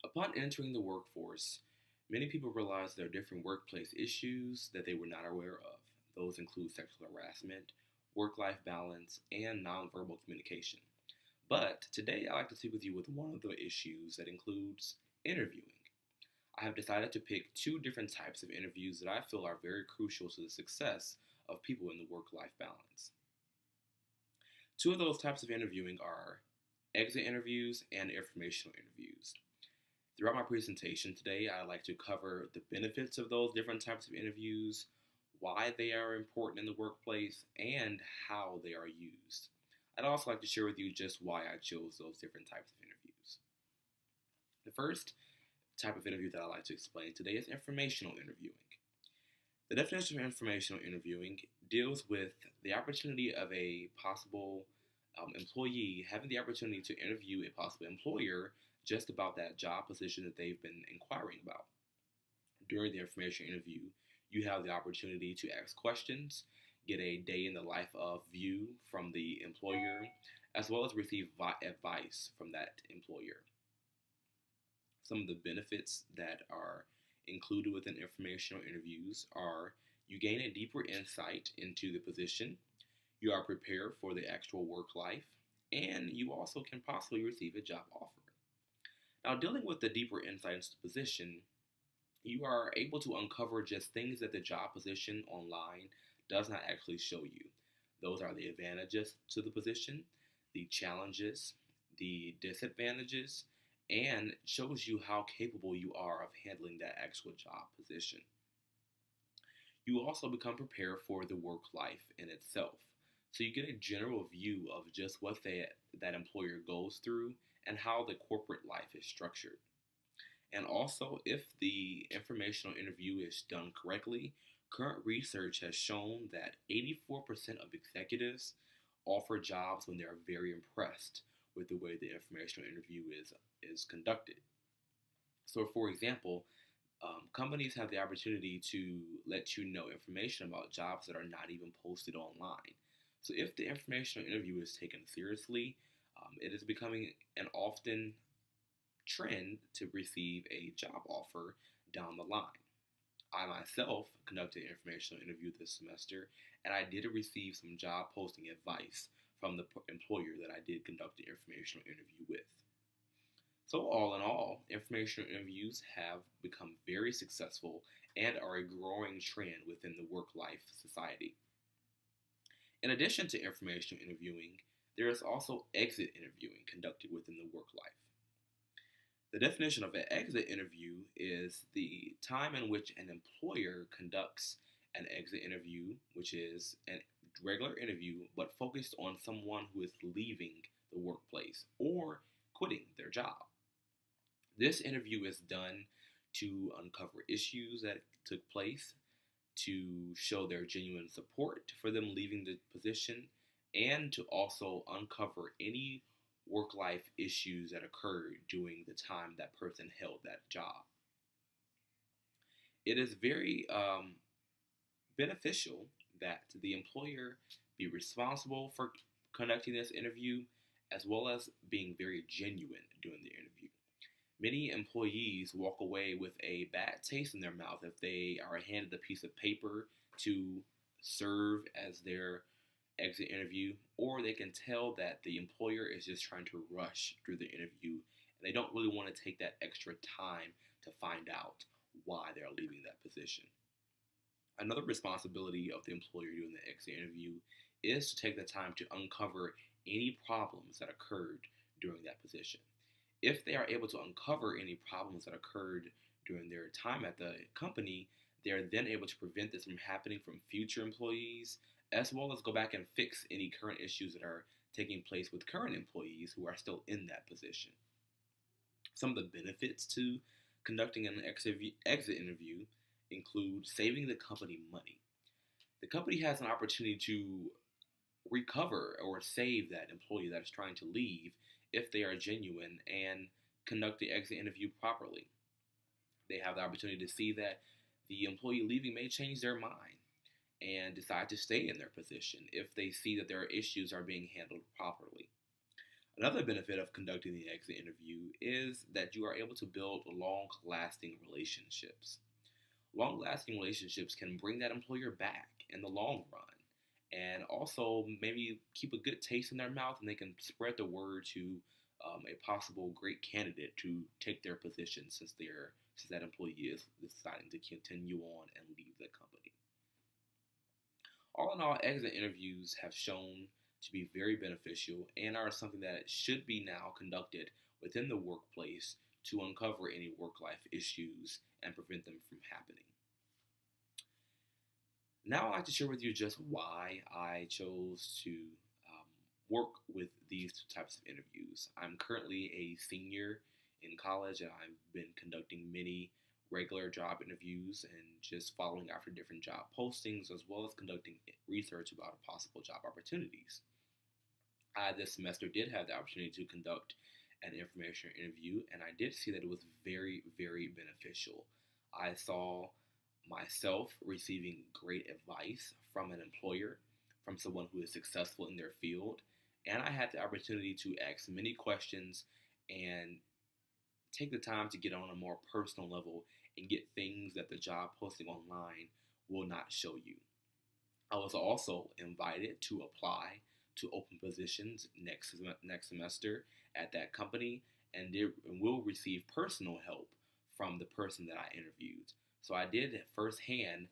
Upon entering the workforce, many people realize there are different workplace issues that they were not aware of. Those include sexual harassment, work life balance, and nonverbal communication. But today, I'd like to speak with you with one of the issues that includes interviewing. I have decided to pick two different types of interviews that I feel are very crucial to the success of people in the work life balance. Two of those types of interviewing are exit interviews and informational interviews. Throughout my presentation today, I'd like to cover the benefits of those different types of interviews, why they are important in the workplace, and how they are used. I'd also like to share with you just why I chose those different types of interviews. The first type of interview that I'd like to explain today is informational interviewing. The definition of informational interviewing deals with the opportunity of a possible employee having the opportunity to interview a possible employer just about that job position that they've been inquiring about. During the information interview, you have the opportunity to ask questions, get a day in the life of view from the employer, as well as receive advice from that employer. Some of the benefits that are included within informational interviews are you gain a deeper insight into the position, you are prepared for the actual work life, and you also can possibly receive a job offer. Now, dealing with the deeper insight into the position, you are able to uncover just things that the job position online does not actually show you. Those are the advantages to the position, the challenges, the disadvantages, and shows you how capable you are of handling that actual job position. You also become prepared for the work life in itself. So you get a general view of just what that employer goes through and how the corporate life is structured. And also, if the informational interview is done correctly, current research has shown that 84% of executives offer jobs when they are very impressed with the way the informational interview is conducted. So, for example, companies have the opportunity to let you know information about jobs that are not even posted online. So, if the informational interview is taken seriously, it is becoming an often trend to receive a job offer down the line. I myself conducted an informational interview this semester, and I did receive some job posting advice from the employer that I did conduct the informational interview with. So, all in all, informational interviews have become very successful and are a growing trend within the work life society. In addition to informational interviewing, there is also exit interviewing conducted within the work life. The definition of an exit interview is the time in which an employer conducts an exit interview, which is a regular interview but focused on someone who is leaving the workplace or quitting their job. This interview is done to uncover issues that took place, to show their genuine support for them leaving the position, and to also uncover any work life issues that occurred during the time that person held that job. It is very beneficial that the employer be responsible for conducting this interview as well as being very genuine during the interview. Many employees walk away with a bad taste in their mouth if they are handed a piece of paper to serve as their exit interview, or they can tell that the employer is just trying to rush through the interview and they don't really want to take that extra time to find out why they're leaving that position. Another responsibility of the employer during the exit interview is to take the time to uncover any problems that occurred during that position. If they are able to uncover any problems that occurred during their time at the company, they are then able to prevent this from happening from future employees, as well as go back and fix any current issues that are taking place with current employees who are still in that position. Some of the benefits to conducting an exit interview include saving the company money. The company has an opportunity to recover or save that employee that is trying to leave if they are genuine and conduct the exit interview properly. They have the opportunity to see that the employee leaving may change their mind and decide to stay in their position if they see that their issues are being handled properly. Another benefit of conducting the exit interview is that you are able to build long lasting relationships. Long lasting relationships can bring that employer back in the long run and also maybe keep a good taste in their mouth, and they can spread the word to a possible great candidate to take their position since that employee is deciding to continue on and leave the company. All in all, exit interviews have shown to be very beneficial and are something that should be now conducted within the workplace to uncover any work life issues and prevent them from happening. Now, I'd like to share with you just why I chose to work with these types of interviews. I'm currently a senior in college, and I've been conducting many regular job interviews and just following after different job postings, as well as conducting research about possible job opportunities. I, this semester, did have the opportunity to conduct an information interview, and I did see that it was very, very beneficial. I saw myself receiving great advice from an employer, from someone who is successful in their field, and I had the opportunity to ask many questions and take the time to get on a more personal level and get things that the job posting online will not show you. I was also invited to apply to open positions next semester at that company, and will receive personal help from the person that I interviewed. So I did firsthand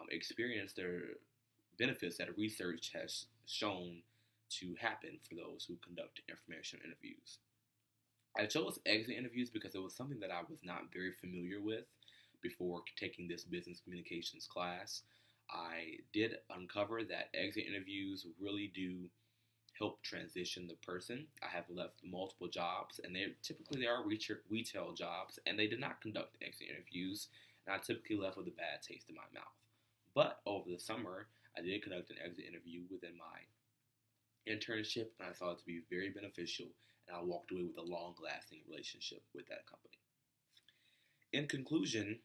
experience the benefits that research has shown to happen for those who conduct information interviews. I chose exit interviews because it was something that I was not very familiar with before taking this business communications class. I did uncover that exit interviews really do help transition the person. I have left multiple jobs, and they are retail jobs, and they did not conduct exit interviews, and I typically left with a bad taste in my mouth. But over the summer, I did conduct an exit interview within my internship, and I found it to be very beneficial, and I walked away with a long-lasting relationship with that company. In conclusion,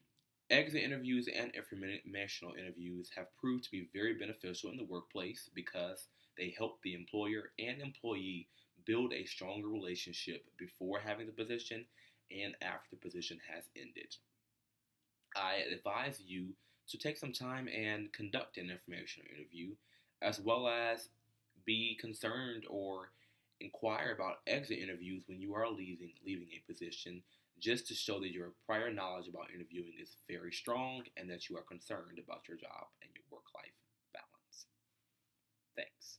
exit interviews and informational interviews have proved to be very beneficial in the workplace because they help the employer and employee build a stronger relationship before having the position and after the position has ended. I advise you to take some time and conduct an informational interview, as well as be concerned or inquire about exit interviews when you are leaving a position, just to show that your prior knowledge about interviewing is very strong and that you are concerned about your job and your work life balance. Thanks.